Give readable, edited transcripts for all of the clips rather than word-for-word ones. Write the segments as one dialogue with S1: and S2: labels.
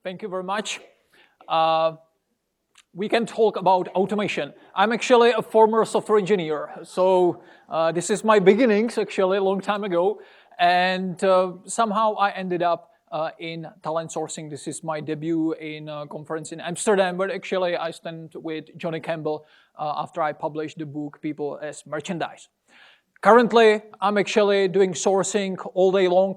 S1: Thank you very much. We can talk about automation. I'm actually a former software engineer, so this is my beginnings actually a long time ago, and somehow I ended up in talent sourcing. This is my debut in a conference in Amsterdam, but actually I stand with Johnny Campbell after I published the book People as Merchandise. Currently, I'm actually doing sourcing all day long.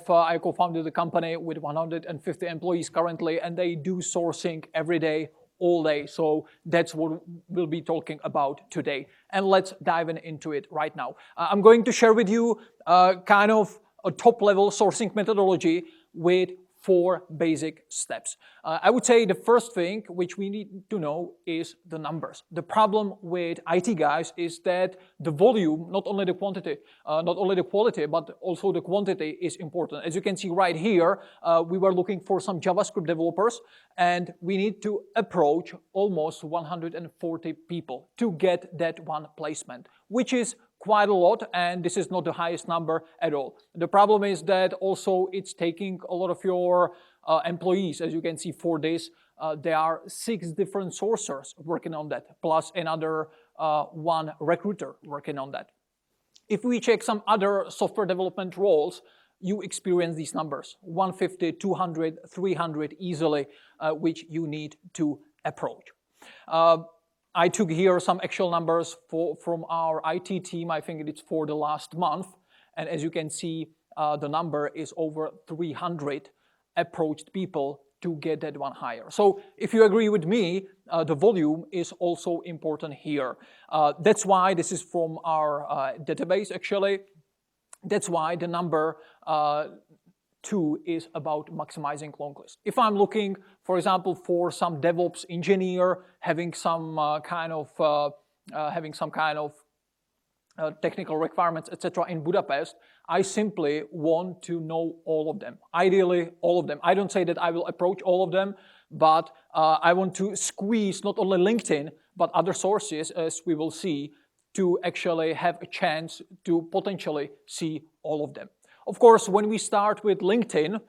S1: I co-founded the company with 150 employees currently, and they do sourcing every day, all day. So that's what we'll be talking about today. And let's dive into it right now. I'm going to share with you kind of a top-level sourcing methodology with 4 basic steps. I would say the first thing which we need to know is the numbers. The problem with IT guys is that the volume, not only the quality, but also the quantity is important. As you can see right here, we were looking for some JavaScript developers, and we need to approach almost 140 people to get that one placement, which is quite a lot, and this is not the highest number at all. The problem is that also it's taking a lot of your employees. As you can see for this, there are 6 different sourcers working on that, plus another 1 recruiter working on that. If we check some other software development roles, you experience these numbers, 150, 200, 300 easily, which you need to approach. I took here some actual numbers from our IT team. I think it's for the last month. And as you can see, the number is over 300 approached people to get that one higher. So if you agree with me, the volume is also important here. That's why this is from our database, actually. That's why the number 2 is about maximizing long list. If I'm looking, for example, for some DevOps engineer having some kind of technical requirements, etc., in Budapest, I simply want to know all of them. Ideally, all of them. I don't say that I will approach all of them, but I want to squeeze not only LinkedIn but other sources, as we will see, to actually have a chance to potentially see all of them. Of course, when we start with LinkedIn,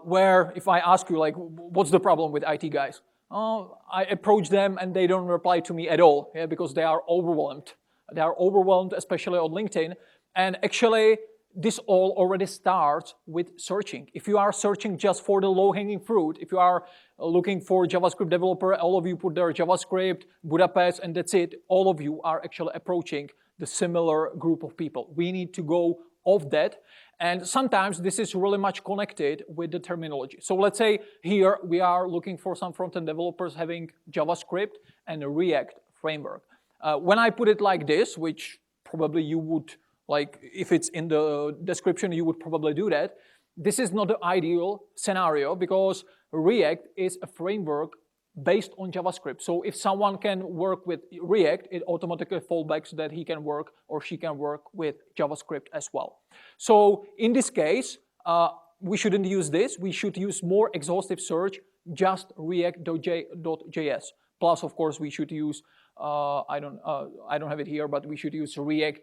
S1: where if I ask you, like, what's the problem with IT guys? I approach them and they don't reply to me at all, because they are overwhelmed. They are overwhelmed, especially on LinkedIn. And actually, this all already starts with searching. If you are searching just for the low-hanging fruit, if you are looking for JavaScript developer, all of you put their JavaScript, Budapest, and that's it. All of you are actually approaching the similar group of people. We need to go off that. And sometimes this is really much connected with the terminology. So let's say here we are looking for some front-end developers having JavaScript and a React framework. When I put it like this, which probably you would, like if it's in the description, you would probably do that. This is not the ideal scenario because React is a framework based on JavaScript. So if someone can work with React, it automatically fallbacks that he can work or she can work with JavaScript as well. So in this case, we shouldn't use this. We should use more exhaustive search, just React.js. Plus, of course, we should use, I don't have it here, but we should use React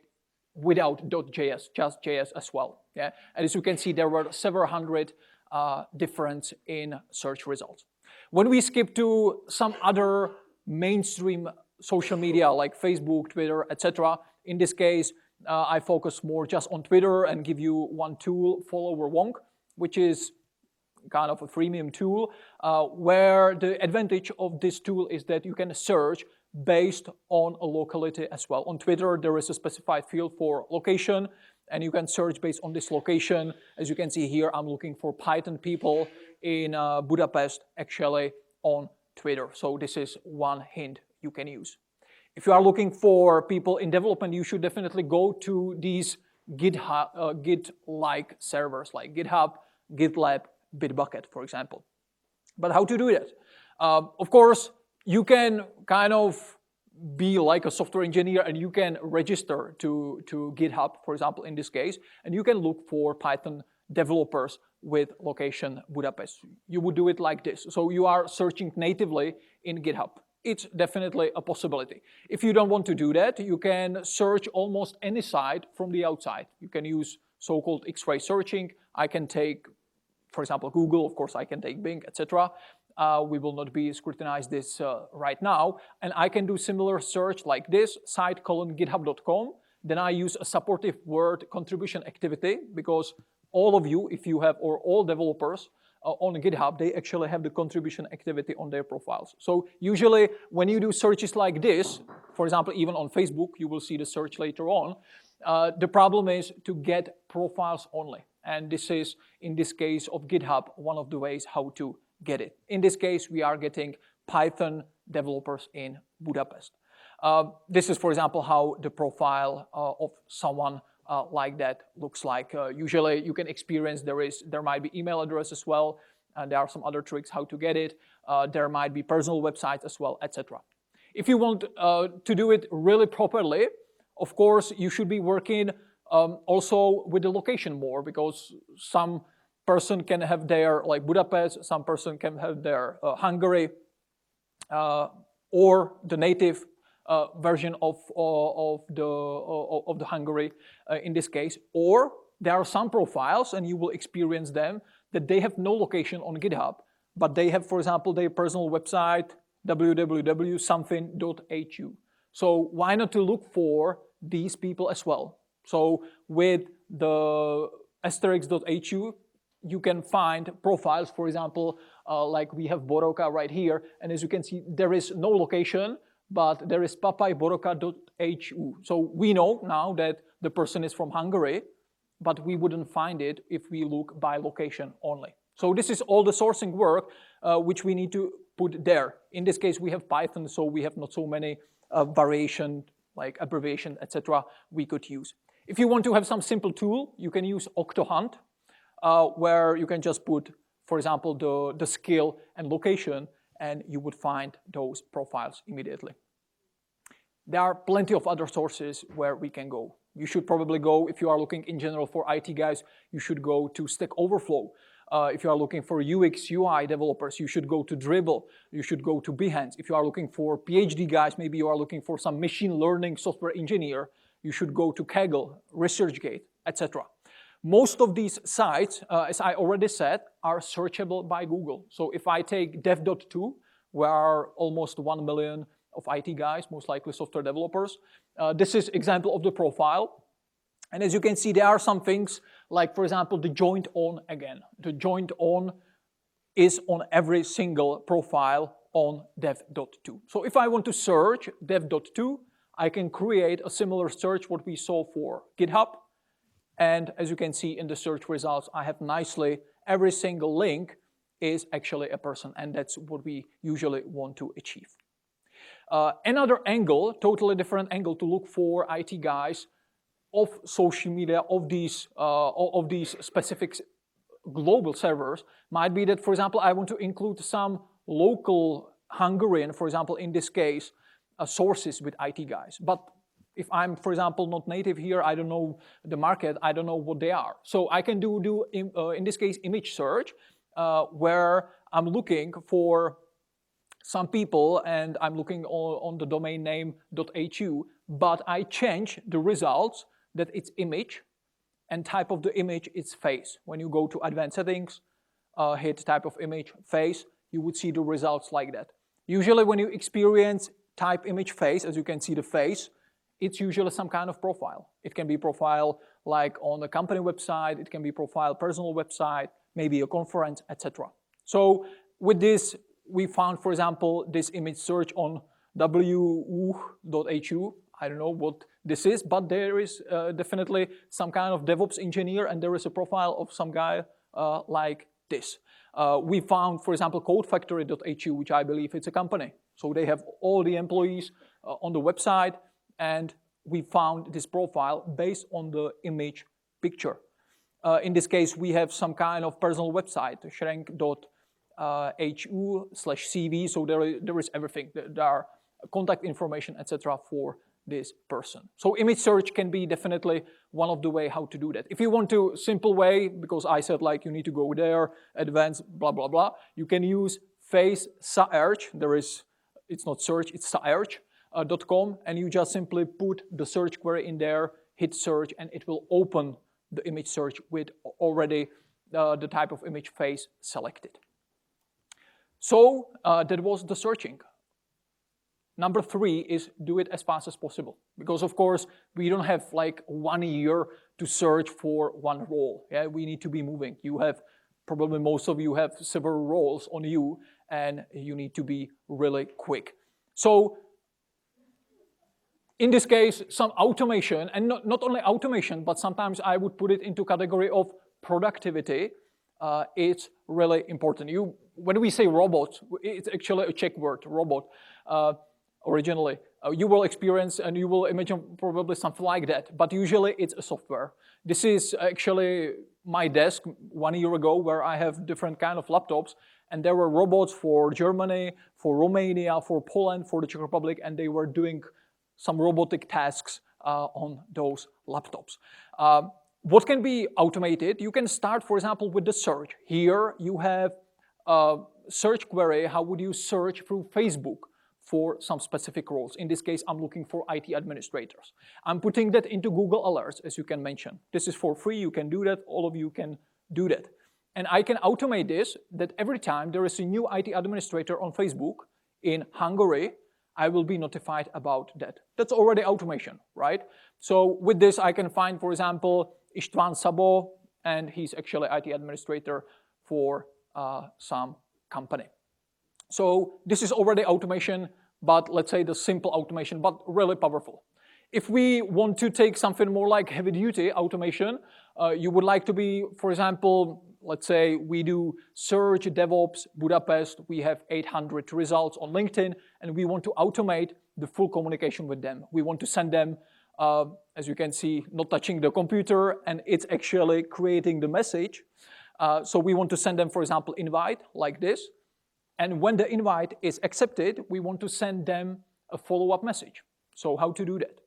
S1: without .js, just JS as well. Yeah? And as you can see, there were several hundred difference in search results. When we skip to some other mainstream social media like Facebook, Twitter, etc., in this case, I focus more just on Twitter and give you one tool, Follower Wonk, which is kind of a freemium tool, where the advantage of this tool is that you can search based on a locality as well. On Twitter, there is a specified field for location, and you can search based on this location. As you can see here, I'm looking for Python people in Budapest, actually on Twitter. So this is one hint you can use. If you are looking for people in development, you should definitely go to these Git-like servers like GitHub, GitLab, Bitbucket, for example. But how to do that? Of course, you can kind of be like a software engineer and you can register to GitHub, for example, in this case, and you can look for Python developers with location Budapest. You would do it like this. So you are searching natively in GitHub. It's definitely a possibility. If you don't want to do that, you can search almost any site from the outside. You can use so-called X-ray searching. I can take for example, Google, of course I can take Bing, etc. We will not be scrutinize this right now. And I can do similar search like this, site:/github.com. Then I use a supportive word contribution activity, because all of you, if you have, or all developers on GitHub, they actually have the contribution activity on their profiles. So usually when you do searches like this, for example, even on Facebook, you will see the search later on, the problem is to get profiles only. And this is, in this case of GitHub, one of the ways how to get it. In this case, we are getting Python developers in Budapest. This is, for example, how the profile of someone like that looks like. Usually you can experience there might be email address as well, and there are some other tricks how to get it. There might be personal websites as well, etc. If you want to do it really properly, of course, you should be working also with the location more, because some person can have their, like Budapest, some person can have their Hungary, or the native version of the Hungary in this case. Or there are some profiles, and you will experience them, that they have no location on GitHub, but they have, for example, their personal website, www.something.hu. So why not to look for these people as well? So with the asterisk.hu, you can find profiles, for example, like we have Boroka right here, and as you can see, there is no location, but there is papajboroka.hu. So we know now that the person is from Hungary, but we wouldn't find it if we look by location only. So this is all the sourcing work which we need to put there. In this case, we have Python, so we have not so many variation, like abbreviation, etc. we could use. If you want to have some simple tool, you can use Octohunt, where you can just put, for example, the skill and location, and you would find those profiles immediately. There are plenty of other sources where we can go. You should probably go, if you are looking in general for IT guys, you should go to Stack Overflow. If you are looking for UX, UI developers, you should go to Dribbble. You should go to Behance. If you are looking for PhD guys, maybe you are looking for some machine learning software engineer, you should go to Kaggle, ResearchGate, etc. Most of these sites, as I already said, are searchable by Google. So if I take dev.to, where are almost 1 million of IT guys, most likely software developers, this is example of the profile. And as you can see, there are some things like, for example, the joint on again. The joint on is on every single profile on dev.to. So if I want to search dev.to, I can create a similar search what we saw for GitHub. And as you can see in the search results, I have nicely every single link is actually a person, and that's what we usually want to achieve. Another angle, totally different angle to look for IT guys of social media, of these specific global servers, might be that, for example, I want to include some local Hungarian, for example, in this case, sources with IT guys. But if I'm, for example, not native here, I don't know the market, I don't know what they are. So I can do in this case, image search, where I'm looking for some people, and I'm looking on the domain name .hu, but I change the results that it's image, and type of the image is face. When you go to advanced settings, hit type of image, face, you would see the results like that. Usually when you experience type image face, as you can see the face, it's usually some kind of profile. It can be profile like on a company website, it can be profile personal website, maybe a conference, etc. So with this, we found, for example, this image search on wu.hu. I don't know what this is, but there is definitely some kind of DevOps engineer, and there is a profile of some guy like this. We found, for example, codefactory.hu, which I believe it's a company. So they have all the employees on the website, and we found this profile based on the image picture. In this case, we have some kind of personal website, shrank.hu/CV, so there is everything. There are contact information, etc. for this person. So image search can be definitely one of the way how to do that. If you want to simple way, because I said like you need to go there, advanced, blah, blah, blah, you can use face search. It's not search, it's search.com, and you just simply put the search query in there, hit search, and it will open the image search with already the type of image face selected. So that was the searching. Number 3 is do it as fast as possible, because of course we don't have like 1 year to search for one role. Yeah, we need to be moving. You have probably most of you have several roles on you, and you need to be really quick. So in this case, some automation, and not only automation, but sometimes I would put it into category of productivity. It's really important. When we say robot, it's actually a Czech word, robot. Originally, you will experience and you will imagine probably something like that, but usually it's a software. This is actually my desk 1 year ago, where I have different kind of laptops, and there were robots for Germany, for Romania, for Poland, for the Czech Republic, and they were doing some robotic tasks on those laptops. What can be automated? You can start, for example, with the search. Here you have a search query. How would you search through Facebook for some specific roles? In this case, I'm looking for IT administrators. I'm putting that into Google Alerts, as you can mention. This is for free. You can do that. All of you can do that. And I can automate this, that every time there is a new IT administrator on Facebook in Hungary, I will be notified about that. That's already automation, right? So with this, I can find, for example, István Szabó, and he's actually IT administrator for some company. So this is already automation, but let's say the simple automation, but really powerful. If we want to take something more like heavy-duty automation, you would like to be, for example, let's say we do search DevOps Budapest, we have 800 results on LinkedIn, and we want to automate the full communication with them. We want to send them, as you can see, not touching the computer, and it's actually creating the message. So we want to send them, for example, invite like this. And when the invite is accepted, we want to send them a follow-up message. So how to do that?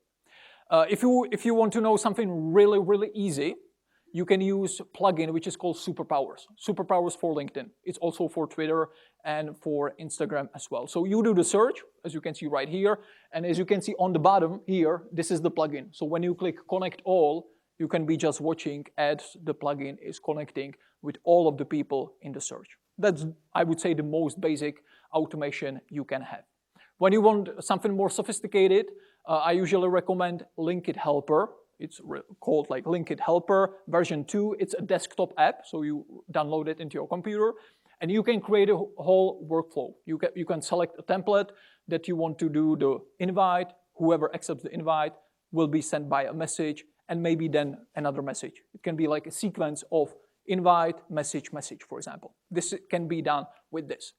S1: If you want to know something really, really easy, you can use a plugin which is called Superpowers. Superpowers for LinkedIn. It's also for Twitter and for Instagram as well. So you do the search, as you can see right here. And as you can see on the bottom here, this is the plugin. So when you click Connect All, you can be just watching as the plugin is connecting with all of the people in the search. That's, I would say, the most basic automation you can have. When you want something more sophisticated, I usually recommend Linkit Helper. It's called like Linkit Helper version 2. It's a desktop app, so you download it into your computer, and you can create a whole workflow. You can select a template that you want to do the invite. Whoever accepts the invite will be sent by a message, and maybe then another message. It can be like a sequence of invite, message, message, for example. This can be done with this.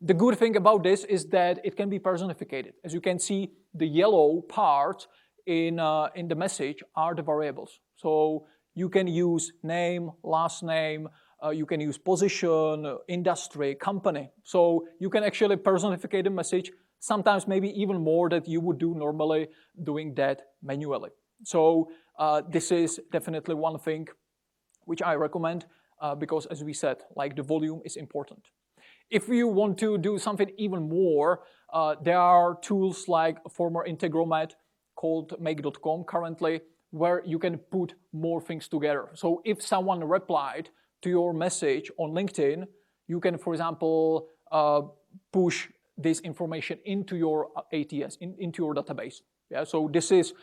S1: The good thing about this is that it can be personified. As you can see, the yellow part in the message are the variables. So you can use name, last name, you can use position, industry, company. So you can actually personify the message, sometimes maybe even more than you would do normally doing that manually. So this is definitely one thing which I recommend because, as we said, like the volume is important. If you want to do something even more, there are tools like a former Integromat called make.com currently, where you can put more things together. So if someone replied to your message on LinkedIn, you can, for example, push this information into your ATS, into your database. Yeah, so this is,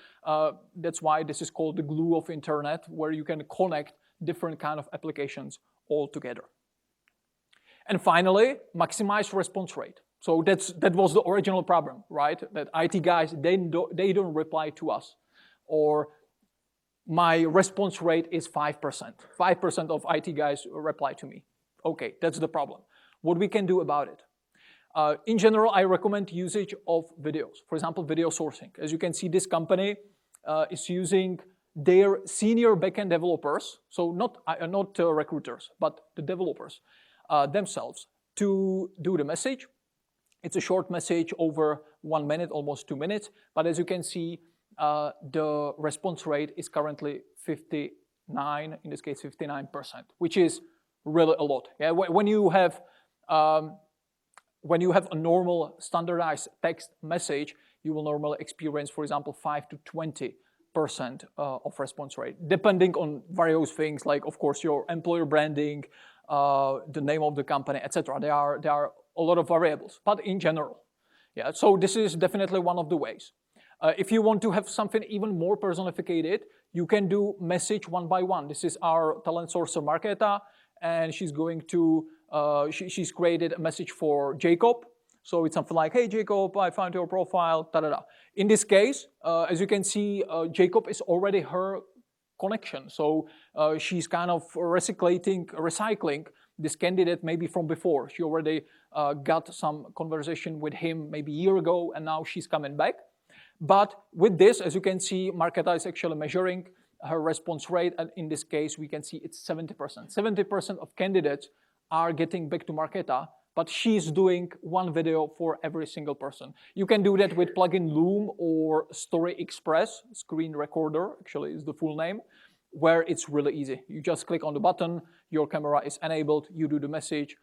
S1: that's why this is called the glue of internet, where you can connect different kind of applications all together. And finally, maximize response rate. So that was the original problem, right? That IT guys, they don't reply to us. Or my response rate is 5%. 5% of IT guys reply to me. Okay, that's the problem. What we can do about it? In general, I recommend usage of videos. For example, video sourcing. As you can see, this company is using their senior backend developers, so not recruiters, but the developers themselves, to do the message. It's a short message over 1 minute, almost 2 minutes. But as you can see, the response rate is currently 59, in this case 59%, which is really a lot. Yeah, when you have a normal standardized text message, you will normally experience, for example, 5 to 20% 70% of response rate, depending on various things like, of course, your employer branding, the name of the company, etc. There are a lot of variables, but in general. Yeah, so this is definitely one of the ways. If you want to have something even more personified, you can do message one by one. This is our talent sourcer Markéta, and she's going to, she's created a message for Jacob. So it's something like, hey Jacob, I found your profile, da-da-da. In this case, as you can see, Jacob is already her connection. So she's kind of recycling this candidate maybe from before. She already got some conversation with him maybe a year ago, and now she's coming back. But with this, as you can see, Markéta is actually measuring her response rate, and in this case, we can see it's 70%. 70% of candidates are getting back to Markéta, but she's doing one video for every single person. You can do that with plugin Loom or Story Express, screen recorder, actually is the full name, where it's really easy. You just click on the button, your camera is enabled, you do the message,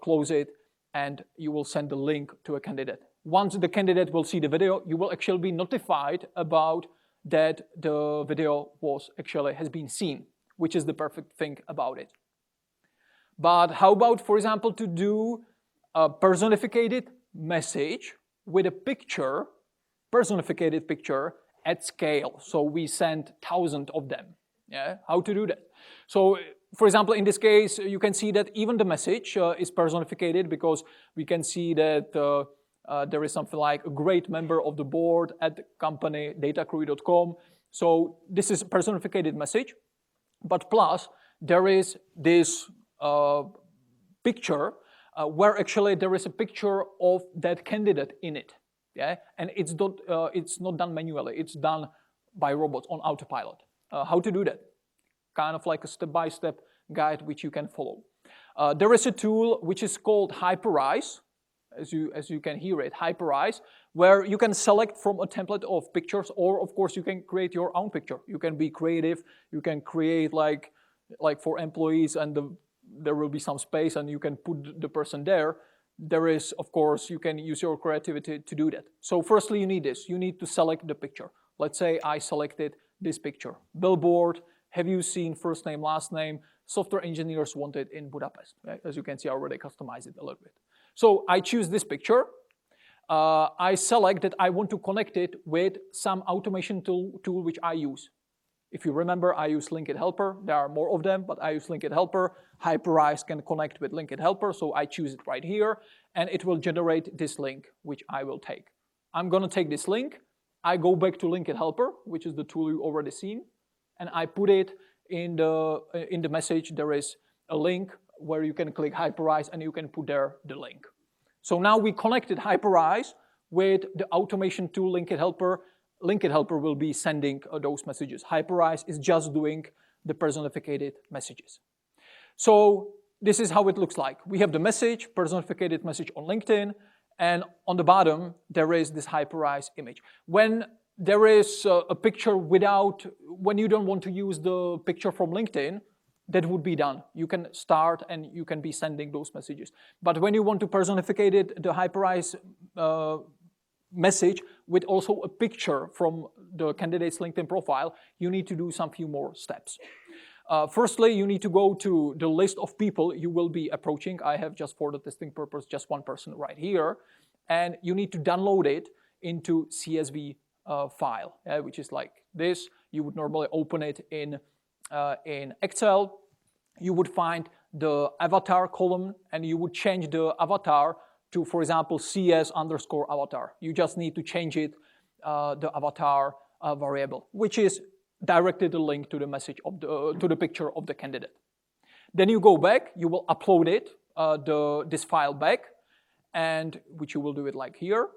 S1: close it, and you will send the link to a candidate. Once the candidate will see the video, you will actually be notified about that the video has been seen, which is the perfect thing about it. But how about, for example, to do a personified message with a picture, personified picture at scale? So we send thousands of them. Yeah, how to do that? So, for example, in this case, you can see that even the message is personified, because we can see that there is something like a great member of the board at the company datacrew.com. So this is a personified message, but plus there is this picture where actually there is a picture of that candidate in it. Yeah, and it's not done manually. It's done by robots on autopilot. How to do that? Kind of like a step-by-step guide which you can follow. There is a tool which is called Hyperize, as you can hear it, Hyperize, where you can select from a template of pictures, or of course you can create your own picture. You can be creative. You can create like for employees, and there will be some space, and you can put the person there. There is, of course, you can use your creativity to do that. So firstly, you need this. You need to select the picture. Let's say I selected this picture. Billboard, have you seen first name, last name, software engineers wanted in Budapest. Right? As you can see, I already customized it a little bit. So I choose this picture. I select that I want to connect it with some automation tool which I use. If you remember, I use Linked Helper. There are more of them, but I use Linked Helper. Hyperize can connect with Linked Helper, so I choose it right here, and it will generate this link, which I will take. I'm gonna take this link. I go back to Linked Helper, which is the tool you already seen, and I put it in the message. There is a link where you can click Hyperize, and you can put there the link. So now we connected Hyperize with the automation tool Linked Helper. Linked Helper will be sending those messages. Hyperize is just doing the personified messages. So this is how it looks like. We have the message, personified message on LinkedIn, and on the bottom, there is this Hyperize image. When there is a picture when you don't want to use the picture from LinkedIn, that would be done. You can start and you can be sending those messages. But when you want to personify the Hyperize message with also a picture from the candidate's LinkedIn profile, you need to do some few more steps. Firstly, you need to go to the list of people you will be approaching. I have just for the testing purpose, just one person right here. And you need to download it into CSV file, which is like this. You would normally open it in Excel. You would find the avatar column, and you would change the avatar to, for example, CS_avatar. You just need to change it, the avatar variable, which is directly the link to the message of to the picture of the candidate. Then you go back, you will upload it, this file back, and which you will do it like here.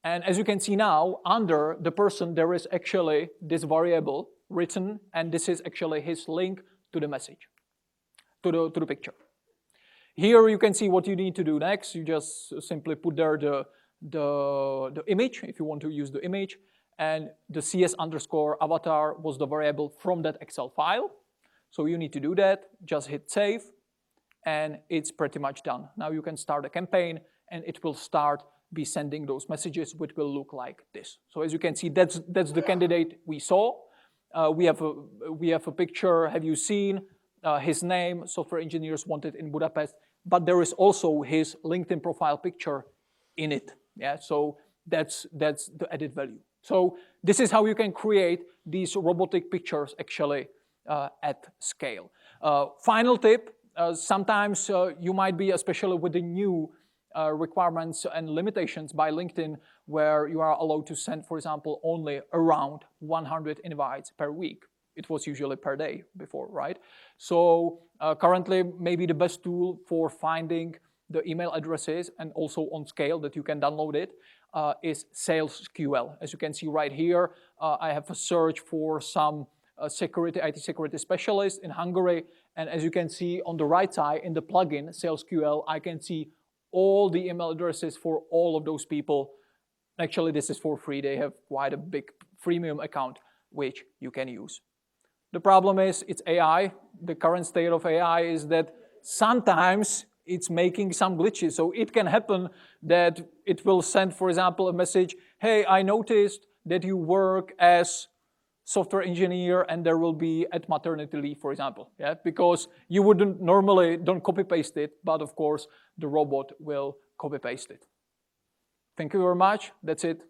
S1: And as you can see now, under the person, there is actually this variable written, and this is actually his link to the message, to the picture. Here you can see what you need to do next. You just simply put there the image, if you want to use the image, and the CS_avatar was the variable from that Excel file. So you need to do that, just hit save, and it's pretty much done. Now you can start a campaign, and it will start be sending those messages, which will look like this. So as you can see, that's the candidate we saw. we have a picture. Have you seen his name? Software engineers wanted in Budapest. But there is also his LinkedIn profile picture in it. Yeah, so that's the added value. So this is how you can create these robotic pictures actually at scale. Final tip, sometimes you might be, especially with the new requirements and limitations by LinkedIn, where you are allowed to send, for example, only around 100 invites per week. It was usually per day before, right? So currently, maybe the best tool for finding the email addresses and also on scale that you can download it is SalesQL. As you can see right here, I have a search for some IT security specialist in Hungary. And as you can see on the right side in the plugin, SalesQL, I can see all the email addresses for all of those people. Actually, this is for free. They have quite a big freemium account, which you can use. The problem is it's AI. The current state of AI is that sometimes it's making some glitches. So it can happen that it will send, for example, a message, hey, I noticed that you work as software engineer and there will be at maternity leave, for example. Yeah, because you wouldn't normally don't copy paste it, but of course the robot will copy paste it. Thank you very much. That's it.